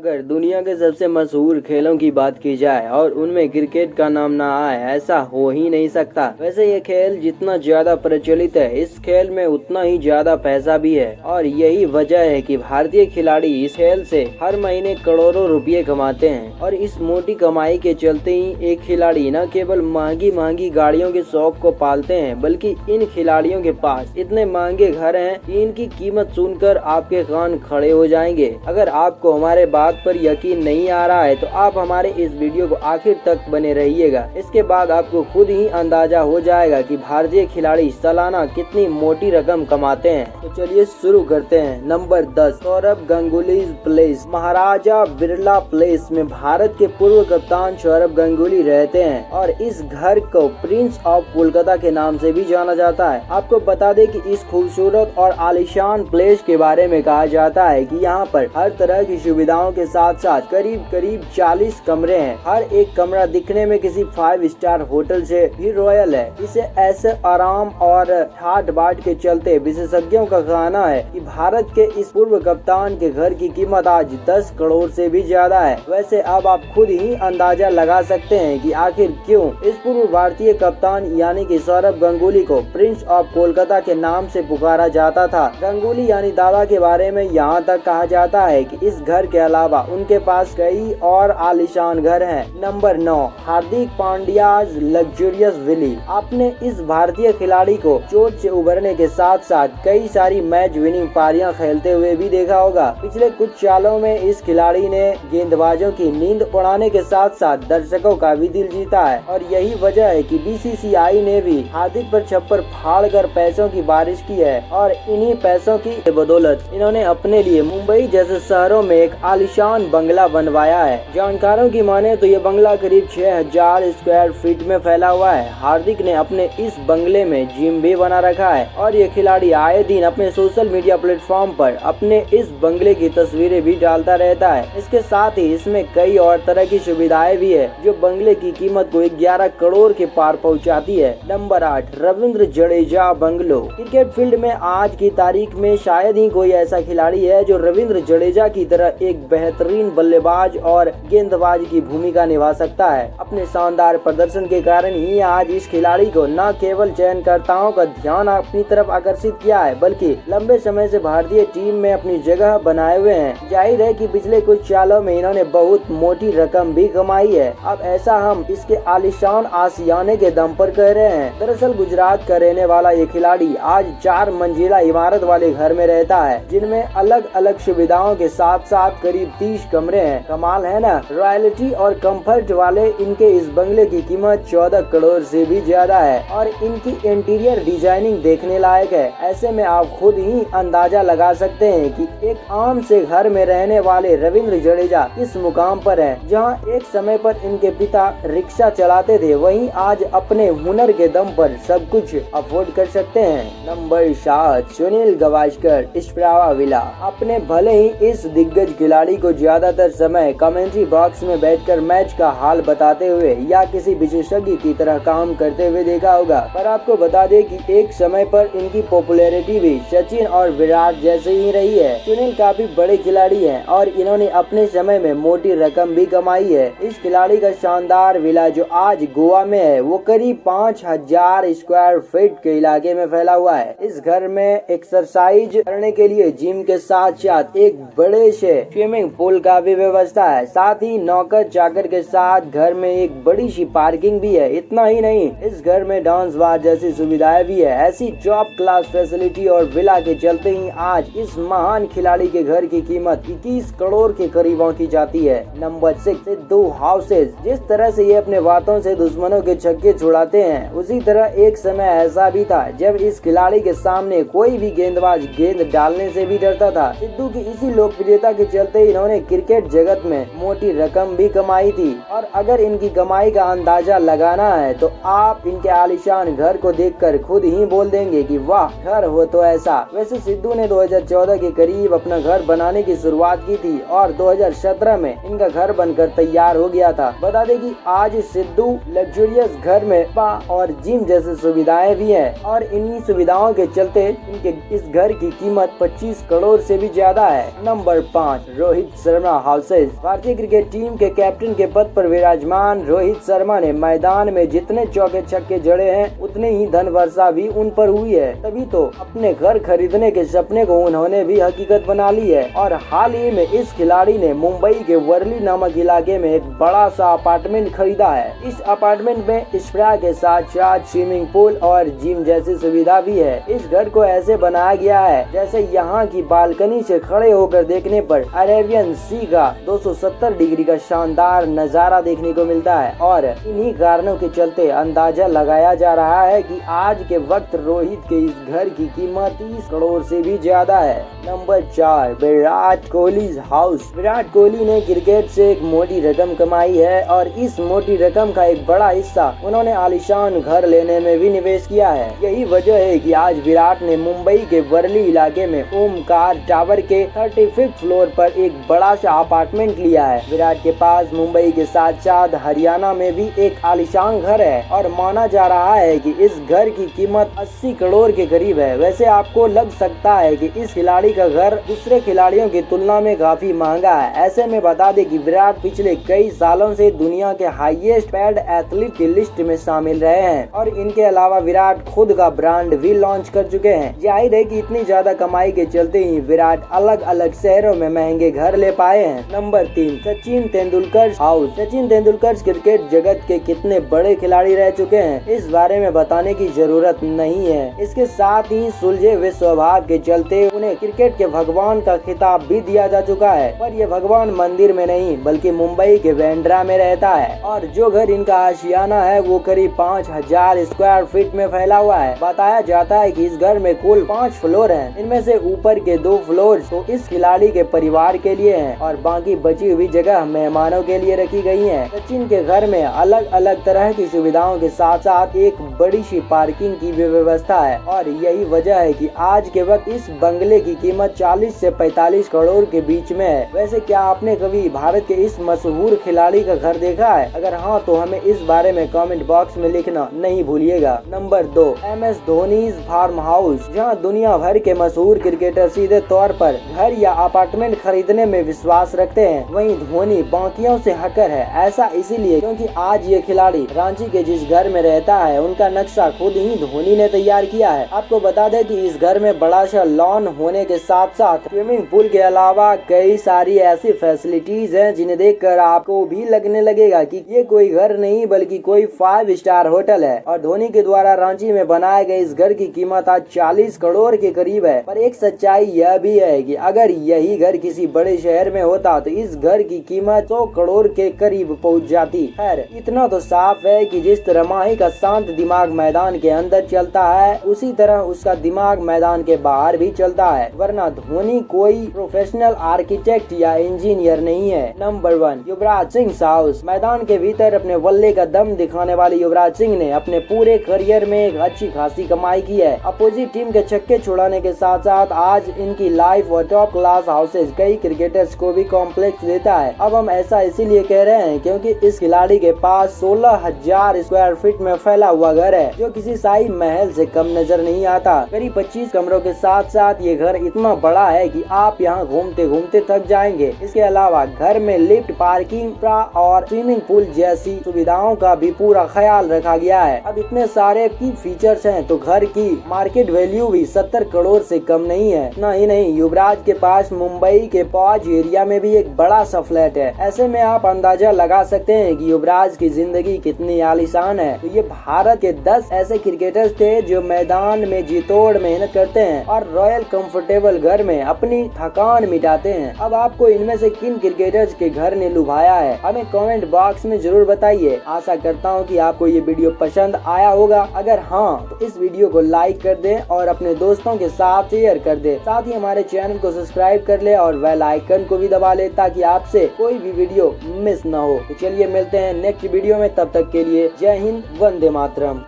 अगर दुनिया के सबसे मशहूर खेलों की बात की जाए और उनमें क्रिकेट का नाम ना आए, ऐसा हो ही नहीं सकता। वैसे ये खेल जितना ज्यादा प्रचलित है, इस खेल में उतना ही ज्यादा पैसा भी है और यही वजह है कि भारतीय खिलाड़ी इस खेल से हर महीने करोड़ों रुपए कमाते हैं। और इस मोटी कमाई के चलते ही एक खिलाड़ी न केवल महंगी महंगी गाड़ियों के शौक को पालते हैं, बल्कि इन खिलाड़ियों के पास इतने महंगे घर हैं कि इनकी कीमत सुनकर आपके कान खड़े हो जाएंगे। अगर आपको हमारे बात पर यकीन नहीं आ रहा है तो आप हमारे इस वीडियो को आखिर तक बने रहिएगा। इसके बाद आपको खुद ही अंदाजा हो जाएगा कि भारतीय खिलाड़ी सालाना कितनी मोटी रकम कमाते हैं। तो चलिए शुरू करते हैं। Number 10, Sourav Ganguly place. Maharaja Birla place में भारत के पूर्व कप्तान सौरभ गंगुली रहते हैं और इस घर को प्रिंस ऑफ कोलकाता के नाम से भी जाना जाता है। आपको बता दें कि इस खूबसूरत और आलीशान प्लेस के बारे में कहा जाता है कि यहाँ पर हर तरह की सुविधाओं के साथ साथ करीब 40 कमरे हैं। हर एक कमरा दिखने में किसी 5 स्टार होटल से भी रॉयल है। इसे ऐसे आराम और ठाट बाट के चलते विशेषज्ञों का कहना है कि भारत के इस पूर्व कप्तान के घर की कीमत आज 10 करोड़ से भी ज्यादा है। वैसे अब आप खुद ही अंदाजा लगा सकते हैं कि आखिर क्यों इस पूर्व भारतीय कप्तान यानी कि सौरभ गंगुली को प्रिंस ऑफ कोलकाता के नाम से पुकारा जाता था। गंगुली यानी दादा के बारे में यहाँ तक कहा जाता है कि इस घर के अलावा उनके पास कई और आलीशान घर हैं। नंबर 9, हार्दिक पांड्याज लग्जरियस विली। आपने इस भारतीय खिलाड़ी को चोट से उबरने के साथ साथ कई सारी मैच विनिंग पारियां खेलते हुए भी देखा होगा। पिछले कुछ सालों में इस खिलाड़ी ने गेंदबाजों की नींद उड़ाने के साथ साथ दर्शकों का भी दिल जीता है और यही वजह है कि बीसीसीआई ने भी हार्दिक पर छप्पर फाड़ कर पैसों की बारिश की है और इन्हीं पैसों की बदौलत इन्होंने अपने लिए मुंबई जैसे शहरों में एक आलीशान बंगला बनवाया है। जानकारों की माने तो ये बंगला करीब 6000 स्क्वायर फीट में फैला हुआ है। हार्दिक ने अपने इस बंगले में जिम भी बना रखा है और ये खिलाड़ी आए दिन अपने सोशल मीडिया प्लेटफॉर्म पर अपने इस बंगले की तस्वीरें भी डालता रहता है। इसके साथ ही इसमें कई और तरह की सुविधाएं भी है जो बंगले की कीमत को 11 करोड़ के पार पहुंचाती है। Number 8, Ravindra Jadeja bungalow. Cricket field में आज की तारीख में शायद ही कोई ऐसा खिलाड़ी है जो रविंद्र जडेजा की तरह एक बेहतरीन बल्लेबाज और गेंदबाज की भूमिका निभा सकता है। अपने शानदार प्रदर्शन के कारण ही आज इस खिलाड़ी को न केवल चयनकर्ताओं का ध्यान अपनी तरफ आकर्षित किया है, बल्कि लंबे समय से भारतीय टीम में अपनी जगह बनाए हुए हैं। जाहिर है कि पिछले कुछ सालों में इन्होंने बहुत मोटी रकम भी कमाई है। अब ऐसा हम इसके आलीशान आशियाने के दम पर कह रहे हैं। दरअसल गुजरात का रहने वाला ये खिलाड़ी आज 4 मंजिला इमारत वाले घर में रहता है, जिनमें अलग अलग सुविधाओं के साथ साथ करीब 30 कमरे हैं। कमाल है ना। रॉयल्टी और कंफर्ट वाले इनके इस बंगले की कीमत 14 करोड़ से भी ज्यादा है और इनकी इंटीरियर डिजाइनिंग देखने लायक है। ऐसे में आप खुद ही अंदाजा लगा सकते हैं कि एक आम से घर में रहने वाले रविंद्र जडेजा इस मुकाम पर है। जहां एक समय पर इनके पिता रिक्शा चलाते थे, वहीं आज अपने हुनर के दम पर सब कुछ अफोर्ड कर सकते हैं। नंबर 7, सुनील गावस्कर स्प्रावा विला। अपने भले ही इस दिग्गज खिलाड़ी को ज्यादातर समय कमेंट्री बॉक्स में बैठकर मैच का हाल बताते हुए या किसी विशेषज्ञ की तरह काम करते हुए देखा होगा, पर आपको बता दें कि एक समय पर इनकी पॉपुलैरिटी भी सचिन और विराट जैसे ही रही है। सुनील काफी बड़े खिलाड़ी हैं और इन्होंने अपने समय में मोटी रकम भी कमाई है। इस खिलाड़ी का शानदार विला जो आज गोवा में है, वो करीब 5000 स्क्वायर फीट के इलाके में फैला हुआ है। इस घर में एक्सरसाइज करने के लिए जिम के साथ साथ एक बड़े से स्विमिंग पूल का भी व्यवस्था है। साथ ही नौकर चाकर के साथ घर में एक बड़ी सी पार्किंग भी है। इतना ही नहीं, इस घर में डांस बार जैसी सुविधाएं भी है। ऐसी टॉप क्लास फैसिलिटी और विला के चलते ही आज इस महान खिलाड़ी के घर की कीमत 21 करोड़ के करीब पहुंची जाती है। Number 6, Sidhu houses. जिस तरह से ये अपने बातों से दुश्मनों के छक्के छुड़ाते हैं, उसी तरह एक समय ऐसा भी था जब इस खिलाड़ी के सामने कोई भी गेंदबाज गेंद डालने से भी डरता था। सिद्धू की इसी लोकप्रियता के चलते इन्होंने क्रिकेट जगत में मोटी रकम भी कमाई थी और अगर इनकी कमाई का अंदाजा लगाना है तो आप इनके आलीशान घर को देखकर खुद ही बोल देंगे कि वाह, घर हो तो ऐसा। वैसे सिद्धू ने 2014 के करीब अपना घर बनाने की शुरुआत की थी और 2017 में इनका घर बनकर तैयार हो गया था। बता दें कि आज सिद्धू लग्जरियस घर में स्पा और जिम जैसी सुविधाएं भी हैं और इन्हीं सुविधाओं के चलते इनके इस घर की कीमत 25 करोड़ से भी ज्यादा है। Number 5, Rohit Rohit Sharma houses. भारतीय क्रिकेट टीम के कैप्टन के पद पर विराजमान रोहित शर्मा ने मैदान में जितने चौके छक्के जड़े हैं उतने ही धन वर्षा भी उन पर हुई है। तभी तो अपने घर खरीदने के सपने को उन्होंने भी हकीकत बना ली है और हाल ही में इस खिलाड़ी ने मुंबई के वर्ली नामक इलाके में एक बड़ा सा अपार्टमेंट खरीदा है। इस अपार्टमेंट में स्पा के साथ साथ स्विमिंग पूल और जिम जैसी सुविधा भी है। इस घर को ऐसे बनाया गया है जैसे यहाँ की बालकनी से खड़े होकर देखने पर अरेबियन सी का 270 डिग्री का शानदार नजारा देखने को मिलता है और इन्हीं कारणों के चलते अंदाजा लगाया जा रहा है कि आज के वक्त रोहित के इस घर की कीमत 30 करोड़ से भी ज्यादा है। Number 4, Virat Kohli house. विराट कोहली ने क्रिकेट से एक मोटी रकम कमाई है और इस मोटी रकम का एक बड़ा हिस्सा उन्होंने आलीशान घर लेने में भी निवेश किया है। यही वजह है कि आज विराट ने मुंबई के वर्ली इलाके में ओमकार टावर के 35th फ्लोर पर एक बड़ा सा अपार्टमेंट लिया है। विराट के पास मुंबई के साथ साथ हरियाणा में भी एक आलीशान घर है और माना जा रहा है कि इस घर की कीमत 80 करोड़ के करीब है। वैसे आपको लग सकता है कि इस खिलाड़ी का घर दूसरे खिलाड़ियों की तुलना में काफी महंगा है। ऐसे में बता दें कि विराट पिछले कई सालों से दुनिया के हाईएस्ट पेड एथलीट की लिस्ट में शामिल रहे हैं और इनके अलावा विराट खुद का ब्रांड भी लॉन्च कर चुके हैं। जाहिर है कि इतनी ज्यादा कमाई के चलते ही विराट अलग अलग शहरों में महंगे घर ले पाए हैं। Number 3, Sachin Tendulkar house. Sachin Tendulkar cricket जगत के कितने बड़े खिलाड़ी रह चुके हैं इस बारे में बताने की जरूरत नहीं है। इसके साथ ही सुलझे हुए स्वभाव के चलते उन्हें क्रिकेट के भगवान का खिताब भी दिया जा चुका है। पर यह भगवान मंदिर में नहीं बल्कि मुंबई के बांद्रा में रहता है और जो घर इनका आशियाना है वो करीब 5000 स्क्वायर फीट में फैला हुआ है। बताया जाता है कि इस घर में कुल 5 फ्लोर हैं। इनमें से ऊपर के 2 फ्लोर तो इस खिलाड़ी के परिवार के लिए हैं और बाकी बची हुई जगह मेहमानों के लिए रखी गई है। सचिन के घर में अलग अलग तरह की सुविधाओं के साथ साथ एक बड़ी सी पार्किंग की भी व्यवस्था है और यही वजह है कि आज के वक्त इस बंगले की कीमत 40 से 45 करोड़ के बीच में है। वैसे क्या आपने कभी भारत के इस मशहूर खिलाड़ी का घर देखा है? अगर हाँ तो हमें इस बारे में कमेंट बॉक्स में लिखना नहीं भूलिएगा। Number 2, MS Dhoni farm house. जहाँ दुनिया भर के मशहूर क्रिकेटर सीधे तौर पर घर या अपार्टमेंट खरीदने में विश्वास रखते हैं, वहीं धोनी बाकियों से हटकर है। ऐसा इसीलिए क्योंकि आज ये खिलाड़ी रांची के जिस घर में रहता है उनका नक्शा खुद ही धोनी ने तैयार किया है। आपको बता दें कि इस घर में बड़ा सा लॉन होने के साथ साथ स्विमिंग पूल के अलावा कई सारी ऐसी फैसिलिटीज हैं जिन्हें देखकर आपको भी लगने लगेगा कि ये कोई घर नहीं बल्कि कोई 5 स्टार होटल है। और धोनी के द्वारा रांची में बनाए गए इस घर की कीमत आज 40 करोड़ के करीब है। पर एक सच्चाई यह भी है कि अगर यही घर किसी बड़े शहर में होता तो इस घर की कीमत 100 करोड़ के करीब पहुंच जाती। खैर इतना तो साफ है कि जिस तरह माही का शांत दिमाग मैदान के अंदर चलता है उसी तरह उसका दिमाग मैदान के बाहर भी चलता है, वरना धोनी कोई प्रोफेशनल आर्किटेक्ट या इंजीनियर नहीं है। Number 1, Yuvraj Singh house. मैदान के भीतर अपने बल्ले का दम दिखाने वाले युवराज सिंह ने अपने पूरे करियर में एक अच्छी खासी कमाई की है। अपोजिट टीम के छक्के छुड़ाने के साथ साथ आज इनकी लाइफ और टॉप क्लास हाउसेज कई क्रिकेटर्स को भी कॉम्प्लेक्स देता है। अब हम ऐसा इसीलिए कह रहे हैं क्योंकि इस खिलाड़ी के पास 16,000 स्क्वायर फीट में फैला हुआ घर है जो किसी शाही महल से कम नजर नहीं आता। करीब 25 कमरों के साथ साथ ये घर इतना बड़ा है कि आप यहाँ घूमते घूमते थक जाएंगे। इसके अलावा घर में लिफ्ट, पार्किंग और स्विमिंग पूल जैसी सुविधाओं का भी पूरा ख्याल रखा गया है। अब इतने सारे की फीचर्स हैं तो घर की मार्केट वैल्यू भी 70 करोड़ से कम नहीं है। इतना ही नहीं, युवराज के पास मुंबई के पौज एरिया में भी एक बड़ा सा फ्लैट है। ऐसे में आप अंदाजा लगा सकते हैं कि युवराज की जिंदगी कितनी आलीशान है। तो ये भारत के 10 ऐसे क्रिकेटर्स थे जो मैदान में जीतोड़ मेहनत करते हैं और रॉयल कंफर्टेबल घर में अपनी थकान मिटाते हैं। अब आपको इनमें से किन क्रिकेटर्स के घर ने लुभाया है हमें कमेंट बॉक्स में जरूर बताइए। आशा करता हूँ कि आपको ये वीडियो पसंद आया होगा। अगर हाँ तो इस वीडियो को लाइक कर दें और अपने दोस्तों के साथ शेयर कर दें। साथ ही हमारे चैनल को सब्सक्राइब कर ले और बेल आइकन को भी दबा ले ताकि आपसे कोई भी वीडियो मिस न हो। तो चलिए मिलते हैं नेक्स्ट वीडियो में, तब तक के लिए जय हिंद, वंदे मातरम।